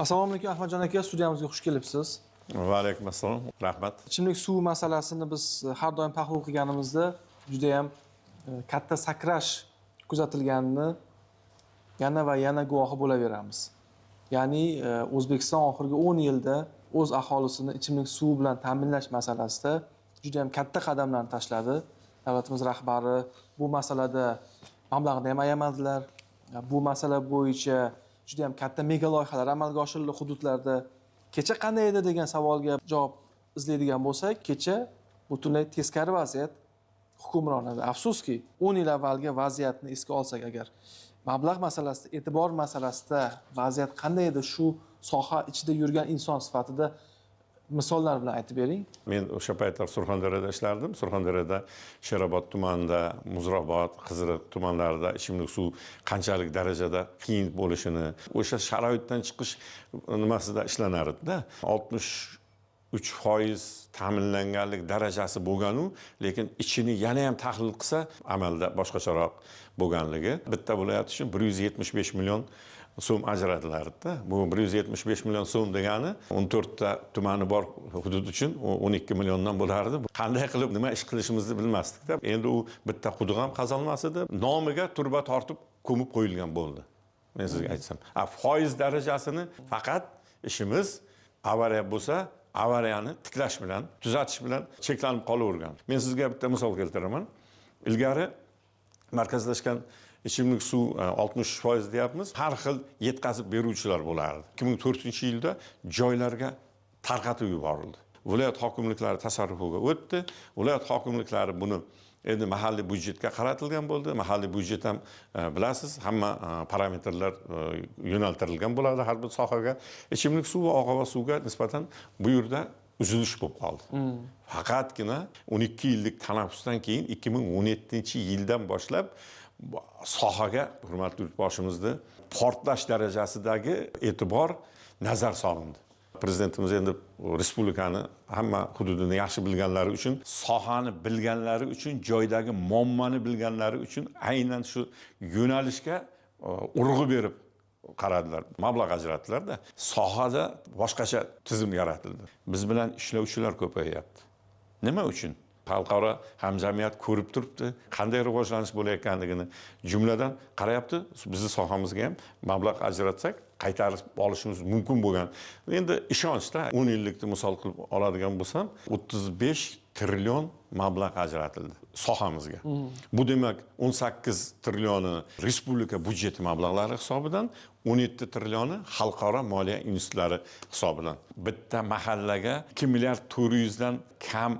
Assalomu alaykum Ahmadjon aka, studiyamizga xush kelibsiz. Va alaykum assalom, rahmat. Ichimlik suvi masalasini biz har doim tahlil qilganimizda juda ham katta sakrash kuzatilganini yana va yana guvohi bo'laveramiz. Ya'ni O'zbekiston oxirgi 10 yilda o'z aholisini ichimlik suvi bilan ta'minlash masalasida juda ham katta qadamlarni tashladi. Davlatimiz rahbari bu masalada mablag'ni ham ayamadilar. Bu masala bo'yicha juda ham katta mega loyihalar amalga oshirildi hududlarda. Kecha qanday edi degan savolga javob izlaydigan bo'lsak, kecha butunlay teskari vaziyat hukmron edi. Afsuski, 10 yil avvalgi vaziyatni esga olsak agar, mablag' masalasida, e'tibor masalasida vaziyat qanday edi, shu soha ichida yurgan inson sifatida misollar bilan aytib bering. Men o'sha paytlar Surxondaryoda ishlardim. Surxondaryoda Sherobod tumanida, Muzrabot, Qiziriq tumanlarida ichimlik suv qanchalik darajada qiyin bo'lishini, o'sha sharoitdan chiqish nimasida ishlanar edi-da. 63% ta'minlanganlik darajasi bo'lgan-u, lekin ichini yana ham tahlil qilsa, amalda boshqacharoq bo'lganligi. Bitta viloyat uchun 175 million so'm ajratilardi. Bu 175 million so'm degani 14 ta tumani bor hudud uchun 12 milliondan bo'lardi. Qanday qilib nima ish qilishimizni bilmasdik-da. Endi u bitta quduq ham qazolmas edi. Nomiga turba tortib ko'mib qo'yilgan bo'ldi. Men sizga aytsam, foiz darajasini faqat ishimiz avariya bo'lsa, avariyani tiklash bilan, tuzatish bilan cheklanib qolavergan. Men sizga bitta misol keltiraman. Ilgari markazlashgan ichimlik suv 60% deyapmiz. Har xil yetkazib beruvchilar bo'lardi. 2004-yilda joylarga tarqatib yuborildi. Viloyat hokimliklari tasarrufiga o'tdi. Viloyat hokimliklari buni endi mahalliy byudjetga qaratilgan bo'ldi. Mahalliy byudjet ham bilasiz, hamma parametrlar yo'naltirilgan bo'ladi har bir sohaga. Ichimlik suv va og'ava suvga nisbatan bu yerda uzilish bo'lib qoldi. Faqatgina 12 yillik tanaffusdan keyin 2017-yildan boshlab sohaga, hurmatli yurtboshimizni, portlash darajasidagi e'tibor nazar solindi. Prezidentimiz endi respublikani hamma hududini yaxshi bilganlari uchun, sohani bilganlari uchun, joydagi muammoni bilganlari uchun aynan shu yo'nalishga urg'u berib qaradilar, mablag' ajratdilar-da. Sohada boshqacha tizim yaratildi. Biz bilan ishlovchilar ko'payyapti. Nima uchun? Xalqaro hamjamiyat ko'rib turibdi, qanday rivojlanish bo'layotganligini, jumladan qarayapti. Bizning sohamizga ham mablag' ajratsak, qaytarib olishimiz mumkin bo'lgan. Endi ishonchda 10 yillikni misol qilib oladigan bo'lsam, 35 trillion mablag' ajratildi sohamizga. Bu demak 18 trillioni respublika byudjeti mablag'lari hisobidan, 17 trillioni xalqaro moliya institutlari hisobidan. Bitta mahallaga 2 milliard 400 dan kam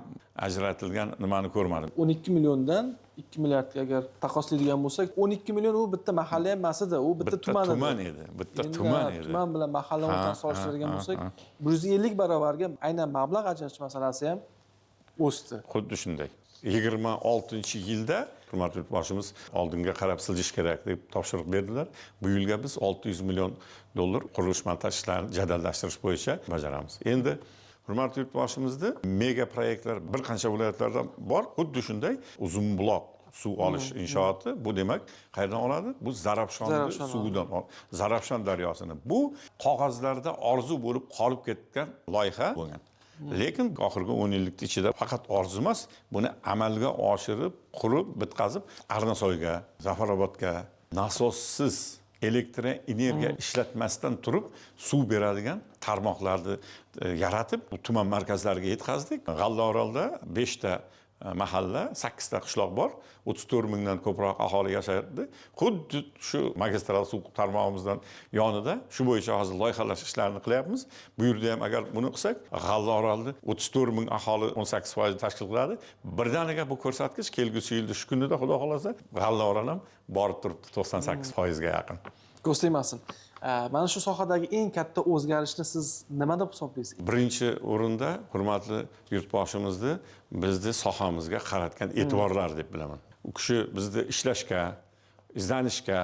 ajratilgan nimani ko'rmadim. 12 milliondan 2 milliardga agar taqqoslaydigan bo'lsak, 12 million u bitta mahalla emas edi, u bitta tuman edi. Bitta tuman edi. Tuman bilan mahalla o'rtasida solishtiradigan bo'lsak, 150 barobarga aynan mablag' ajratish masalasi ham o'sdi. Xuddi shunday. 26-yilda hurmatli yurtboshimiz oldinga qarab siljish kerak deb topshiriq berdilar. Bu yilga biz 600 million dollar qurilish montaj ishlarini jadallashtirish bo'yicha bajaramiz. Endi hurmatli yurtboshimizni mega proyektlar bir qancha viloyatlarda bor. Xuddi shunday Uzunbuloq suv olish inshooti, bu demak qayerdan oladi? Bu Zarafshon suvidan, Zarafshon daryosini. Bu qog'ozlarda orzu bo'lib qolib ketgan loyiha bo'lgan. Lekin oxirgi 10 yillik ichida faqat orzu emas, buni amalga oshirib, qurib, bitkazib, Arnasoyga, Zafarobodga nasossiz elektr energiya ishlatmasdan turib suv beradigan tarmoqlarni yaratib, tuman markazlariga yetkazdik. G'allaorolda 5 ta mahalla, 8 ta qishloq bor, 34 mingdan ko'proq aholi yashaydi. Xuddi shu magistral suv tarmog'imizdan yonida shu bo'yicha hozir loyihalash ishlarini qilyapmiz. Bu yerda ham agar buni qilsak, G'allaorolda 34 ming aholi 18% tashkil qiladi. Birdaniga bu ko'rsatkich kelgusi yilda shu kunida xudo xolasa G'allaorol ham borib turibdi 98% ga yaqin. Ko'rsatmasin. Mana shu sohadagi eng katta o'zgarishni siz nima deb hisoblaysiz? Birinchi o'rinda hurmatli yurtboshimizni bizni sohamizga qaratgan e'tiborlar deb bilaman. U kishi bizni ishlashga, izlanishga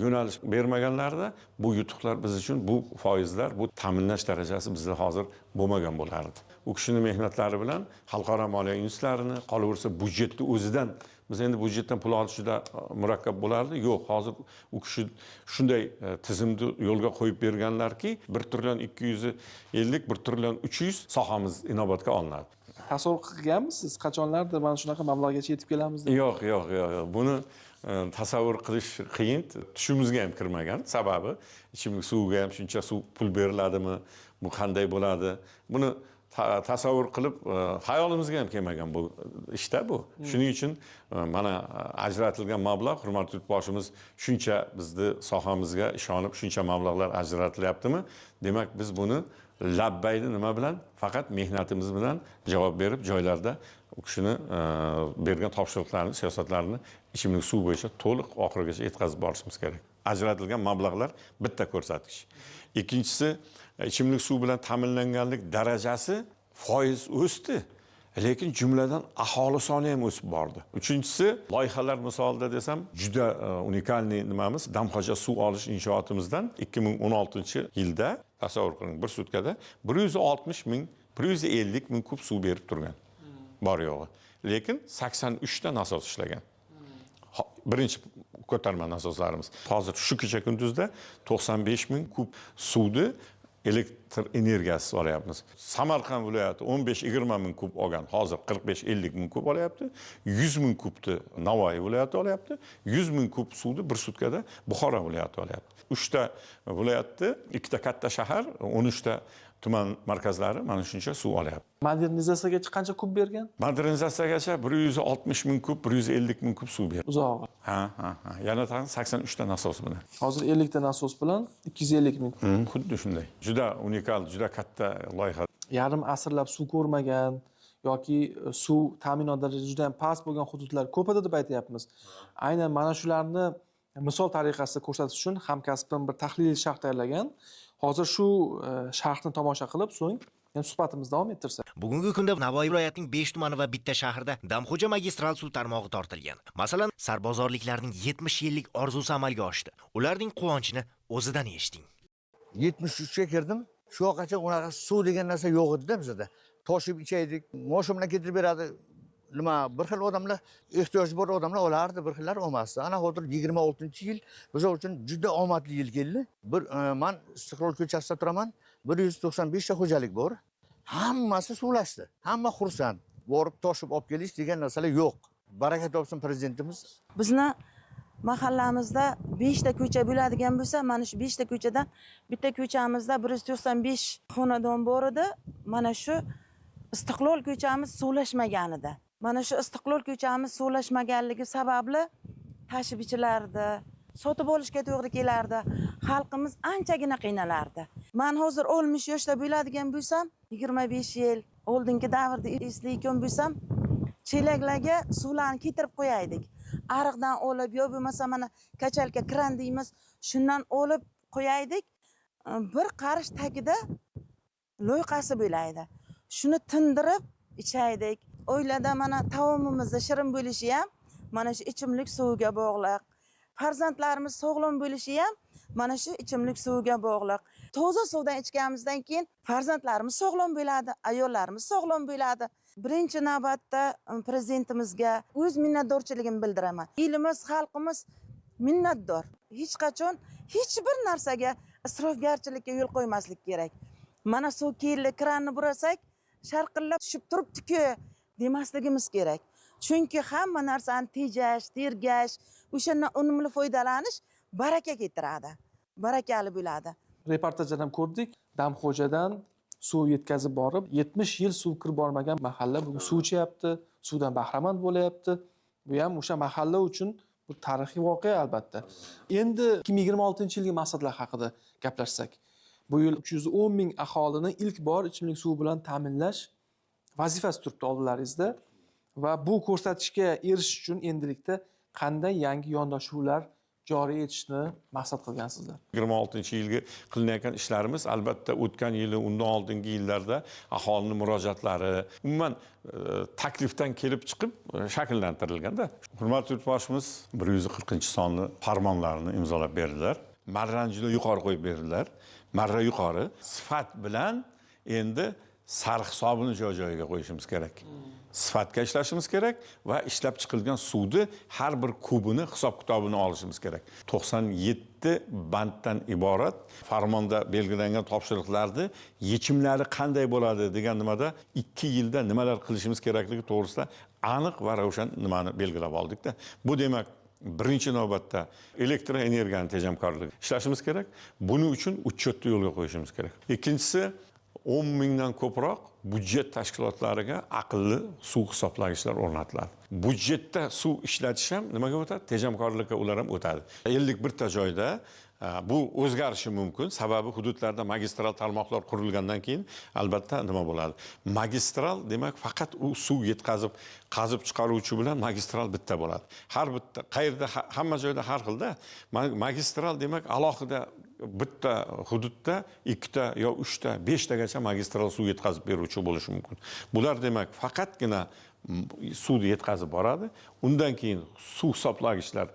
yo'nalish bermaganlarda bu yutuqlar biz uchun, bu foizlar, bu ta'minlash darajasi bizda hozir bo'lmagan bo'lardi. U kishining mehnatlari bilan xalqaro moliya institutlarini, qolaversa byudjetni o'zidan biz endi budjetdan pul olish juda murakkab bo'lardi. Yo'q, hozir u kishi shunday tizimni yo'lga qo'yib berganlarki, 1 trillion 250, 1 trillion 300 sohamiz inobatga olinadi. Tasavvur qilganmisiz qachonlardir mana shunaqa mablag'gacha yetib kelamiz deb? Yo'q. Buni tasavvur qilish qiyin, tushimizga ham kirmagan. Sababi ichimlik suviga ham shuncha suv pul beriladimi, bu qanday bo'ladi? Buni tasavvur qilib hayolimizga ham kelmagan bu ishda bu. Shuning uchun mana ajratilgan mablag', hurmatli yurtboshimiz shuncha bizni sohamizga ishonib shuncha mablag'lar ajratilyaptimi? Demak, biz buni labbayni nima bilan? Faqat mehnatimiz bilan javob berib, joylarda u kishini bergan topshiriqlarni, siyosatlarini ichimlik suv bo'yicha to'liq oxirigacha yetkazib borishimiz kerak. Ajratilgan mablag'lar bitta ko'rsatkich. Ikkinchisi, ichimlik suv bilan ta'minlanganlik darajasi foiz o'sdi. Lekin jumladan aholi soni ham o'sib bordi. Uchinchisi, loyihalar misolida desam, juda unikalniy nimamiz, Damxo'ja suv olish inshootimizdan 2016-yilda tasavvur qiling, bir sutkada 160 ming, 150 ming kub suv berib turgan. Bor yo'g'i. Lekin 83 ta nasos ishlagan. Birinchi ko'tarma nasoslarimiz. Hozir shu kecha kunduzda 95 ming kub suvni elektr energiyasi olyapmiz. Samarqand viloyati 15-20 ming kub olgan, hozir 45-50 ming kub olyapti. 100 ming kubni Navoiy viloyati olyapti. 100 ming kub suvni bir sutkada Buxoro viloyati olyapti. 3 ta viloyatda, 2 ta katta shahar, 13 ta tuman markazlari mana shuncha suv olyapti. Modernizatsiyagacha qancha kub bergan? Modernizatsiyagacha 160 ming kub, 150 ming kub suv berdi. Uzog'i. Ha. Yana 83 ta nasos bilan. Hozir 50 ta nasos bilan 250 ming kub. Xuddi shunday. Juda unikal, juda katta loyiha. Yarim asrlab suv ko'rmagan yoki suv ta'minot darajasi juda ham past bo'lgan hududlar ko'p edi deb aytyapmiz. Aynan mana shularni misol tariqasida ko'rsatish uchun Hamkasbdan bir tahliliy sharh tayyorlagan. Hozir shu sharhni tomosha qilib, so'ng suhbatimizni davom ettirsak. Bugungi kunda Navoiy viloyatining 5 tumani va bitta shahrida Damxo'ja magistral suv tarmog'i tortilgan. Masalan, sarbozorliklarning 70 yillik orzusi amalga oshdi. Ularning quvonchini o'zidan eshiting. 73 ga kirdim. Shu vaqtgacha unaqa suv degan narsa yo'q edi bizda. Toshib ichaydik, moshina bilan ketirib beradi. Nima, bir xil odamlar, ehtiyoji bor odamlar olardi, bir xillar olmasdi. Ana hozir 26-yil biz uchun juda omadli yil keldi. Men Istiqlol ko'chasida turaman. 195 ta xo'jalik bor. Hammasi suvlashdi. Hamma xursand. Borib toshib olib kelish degan narsalar yo'q. Baraka topsin prezidentimiz. Bizni mahallamizda 5 ta ko'cha bo'ladigan bo'lsa, mana shu 5 ta ko'chadan bitta ko'chamizda 195 xonadon bor edi. Mana shu Istiqlol ko'chamiz suvlashmagan edi. Mana shu Istiqlol ko'chamiz suvlashmaganligi sababli tashib ichilardi, sotib olishga to'g'ri kelardi. Xalqimiz anchagina qiynalardi. Men hozir 60 yoshda bo'ladigan bo'lsam, 25 yil oldingi davrda eslayotgan bo'lsam, chelaklarga suvlarni ketirib qo'yaydik. Ariqdan olib, yo bo'lmasa mana kachalka kran deymiz, shundan olib qo'yaydik. Bir qarish tagida loyqasi bo'laydi. Shuni tindirib ichaydik. Oilada mana taomimizda shirin bo'lishi ham mana shu ichimlik suviga bog'liq. Farzandlarimiz sog'lom bo'lishi ham mana shu ichimlik suviga bog'liq. Toza suvdan ichganimizdan keyin farzandlarimiz sog'lom bo'ladi, ayollarimiz sog'lom bo'ladi. Birinchi navbatda prezidentimizga o'z minnatdorchiligimni bildiraman. Elimiz, xalqimiz minnatdor. Hech qachon hech bir narsaga isrofgarchilikka yo'l qo'ymaslik kerak. Mana suv keldi, kranni burasak, sharqillab tushib turibdi-ku demasligimiz kerak. Chunki hamma narsani tejash, tergash, o'shandan unumli foydalanish baraka keltiradi. Barakali bo'ladi. Reportajdan ham ko'rdik. Damxo'jadan suv yetkazib borib, 70 yil suv kirib bormagan mahalla bugun suv ichyapti, suvdan bahramand bo'layapti. Bu ham o'sha mahalla uchun bu tarixiy voqea albatta. Endi 2026-yilgi maqsadlar haqida gaplashsak, bu yil 310 ming aholini ilk bor ichimlik suvi bilan ta'minlash vazifasi turibdi oldlaringizda va bu ko'rsatkichga erishish uchun endilikda qanday yangi yondashuvlar joriy etishni maqsad qilgansizlar? 26-yilga qilinayotgan ishlarimiz albatta o'tgan yili, undan oldingi yillarda aholining murojaatlari, umuman taklifdan kelib chiqib shakllantirilganda. Hurmatli yurtboshimiz 140-sonli farmonlarini imzolab berdilar. Marrani juda yuqori qo'yib berdilar. Marra yuqori. Sifat bilan endi sarf hisobini joy-joyiga qo'yishimiz kerak. Sifatga ishlashimiz kerak va ishlab chiqilgan suvni har bir kubini hisob-kitobini olishimiz kerak. 97 banddan iborat farmonda belgilangan topshiriqlarni yechimlari qanday bo'ladi degan nimada 2 yilda nimalar qilishimiz kerakligi to'g'risida aniq va ravshan nimani belgilab oldikda. Bu demak birinchi navbatda elektr energiyani tejamkorligi ishlashimiz kerak. Buning uchun uchetni yo'lga qo'yishimiz kerak. Ikkinchisi 10 mingdan ko'proq budjet tashkilotlariga aqlli suv hisoblagichlar o'rnatiladi. Budjetda suv ishlatish ham nimaga o'tadi? Tejamkorlikka ular ham o'tadi. 51 ta joyda bu o'zgarishi mumkin. Sababi hududlarda magistral tarmoqlar qurilgandan keyin albatta nima bo'ladi? Magistral demak faqat u suv yetkazib, qazib chiqaruvchi bilan magistral bitta bo'ladi. Har bitta qayerda hamma joyda har xilda. Magistral demak alohida bitta hududda 2 ta yo 3 ta, 5 tagacha magistral suv yetkazib beruvchi bo'lishi mumkin. Bular demak faqatgina suvni yetkazib boradi. Undan keyin suv hisoblagichlar,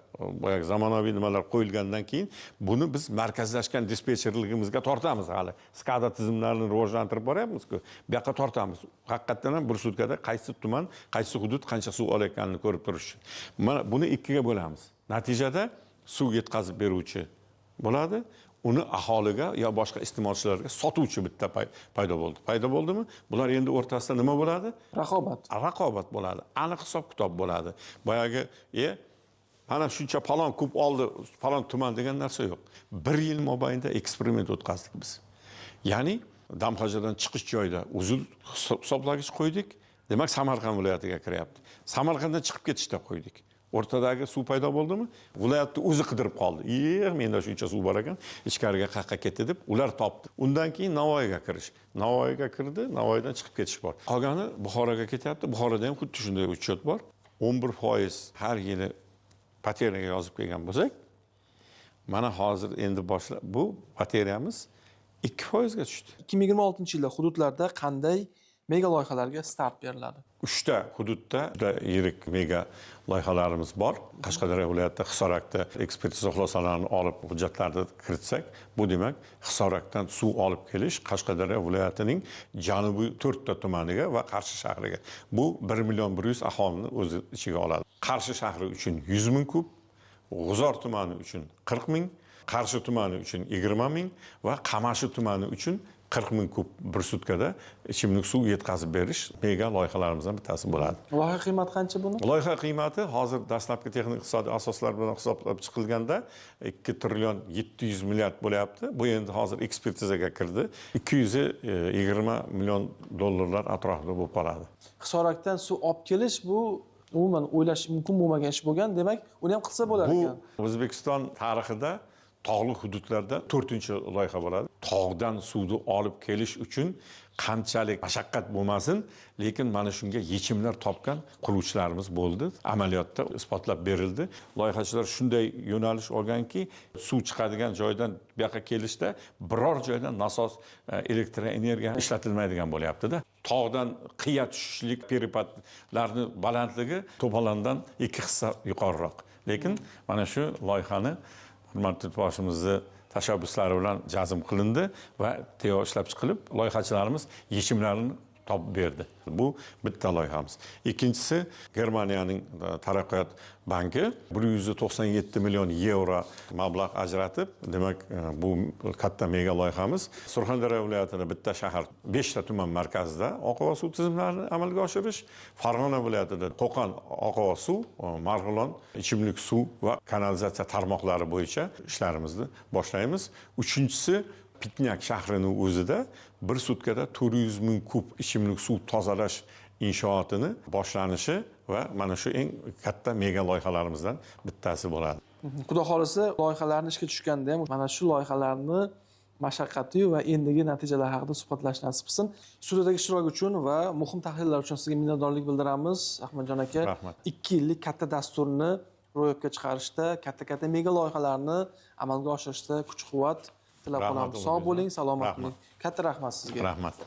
boyagi zamonaviy nimalar qo'yilgandan keyin buni biz markazlashgan dispetcherligimizga tortamiz hali. SCADA tizimlarini rivojlantirib boryapmiz-ku. Bu yoqqa tortamiz. Haqiqatdan ham bir sutkada qaysi tuman, qaysi hudud qancha suv olayotganini ko'rib turish uchun. Mana buni ikkiga bo'lamiz. Natijada suv yetkazib beruvchi bo'ladi. Uni aholiga yo boshqa iste'molchilarga sotuvchi bitta paydo bo'ldi. Paydo bo'ldimi? Bular endi o'rtasida nima bo'ladi? Raqobat. Raqobat bo'ladi. Aniq hisob-kitob bo'ladi. Boyagi mana shuncha palon kub oldi, palon tuman degan narsa yo'q. 1 yil mobaynida eksperiment o'tkazdik biz. Ya'ni Damxo'jadan chiqish joyida uzil hisoblagich qo'ydik. Demak, Samarqand viloyatiga kiryapti. Samarqanddan chiqib ketishda qo'ydik. O'rtadagi suv paydo bo'ldimi? Viloyatni o'zi qidirib qoldi. Menda shuncha suv bor ekan, ichkariga qayerga ketdi deb ular topdi. Undan keyin Navoiyga kirish. Navoiyga kirdi, Navoiydan chiqib ketish bor. Qolgani Buxoroga ketyapti. Buxoroda ham xuddi shunday uchet bor. 11% har yili bateriyaga yozib kelgan bo'lsak, mana hozir endi boshlab bu bateriyamiz 2% ga tushdi. 2026-yilda hududlarda qanday mega loyihalarga start beriladi? 3 ta hududda juda yirik mega loyihalarimiz bor. Qashqadaryo viloyatida Hisorakda ekspertiza xulosalarini olib hujjatlarni kiritsak, bu demak Hisorakdan suv olib kelish Qashqadaryo viloyatining janubiy 4 ta tumaniga va Qarshi shahriga. Bu 1.100.000 aholini o'z ichiga oladi. Qarshi shahri uchun 100 ming kub, G'uzor tumani uchun 40 ming, Qarshi tumani uchun 20 ming va Qamashi tumani uchun 40 ming kub bir sutkada ichimlik suv yetkazib berish mega loyihalarimizdan bittasi bo'ladi. Loyiha qiymati qancha buni? Loyiha qiymati hozir dastlabki texnik iqtisodiy asoslar bilan hisoblab chiqilganda 2 trillion 700 milliard bo'lyapti. Bu endi hozir ekspertizaga kirdi. 220 million dollarlar atrofida bo'lib qoladi. Hisorakdan suv olib kelish bu umuman o'ylash mumkin bo'lmagan ish bo'lgan. Demak, uni ham qilsa bo'lar ekan. Bu O'zbekiston tarixida tog'li hududlarda 4-loyiha bo'ladi. Tog'dan suvni olib kelish uchun qanchalik mashaqqat bo'lmasin, lekin mana shunga yechimlar topgan quruvchilarimiz bo'ldi. Amaliyotda isbotlab berildi. Loyihachilar shunday yo'nalish olganki, suv chiqadigan joydan bu yoqqa kelishda biror joydan nasos elektr energiya ishlatilmaydigan bo'lyapti-da. Tog'dan qiya tushishlik peripatlarning balandligi to'polondan 2 hissa yuqoriroq. Lekin mana shu loyihani hurmatli boshimizni tashabbuslari bilan jazm qilindi va teo ishlab chiqilib, loyihachilarimiz yechimlarini topib berdi. Bu bitta loyihamiz. Ikkinchisi Germaniyaning taraqqiyot banki 197 million yevro mablag' ajratib, demak bu katta mega loyihamiz. Surxondaryo viloyatida bitta shahar 5 ta tuman markazida oqova suv tizimlarini amalga oshirish, Farg'ona viloyatida Qo'qon oqova suv, Marg'ilon ichimlik suv va kanalizatsiya tarmoqlari bo'yicha ishlarimizni boshlaymiz. Uchinchisi Pitnyak shahrining o'zida bir sutkada 400 ming kub ichimlik suv tozalash inshootini boshlanishi va mana shu eng katta mega loyihalarimizdan bittasi bo'ladi. Xudo xolisa, loyihalarni ishga tushganda ham mana shu loyihalarni mashaqqati va endigi natijalar haqida suhbatlash nasib qilsin. Studiyadagi ishtirok uchun va muhim tahlillar uchun sizga minnatdorlik bildiramiz, Ahmadjon aka. Rahmat. 2 yillik katta dasturni ro'yobga chiqarishda, katta mega loyihalarni amalga oshirishda kuch-quvvat tilab qolamiz. Sog' bo'ling, salomat bo'ling. Katta rahmat sizga. Rahmat.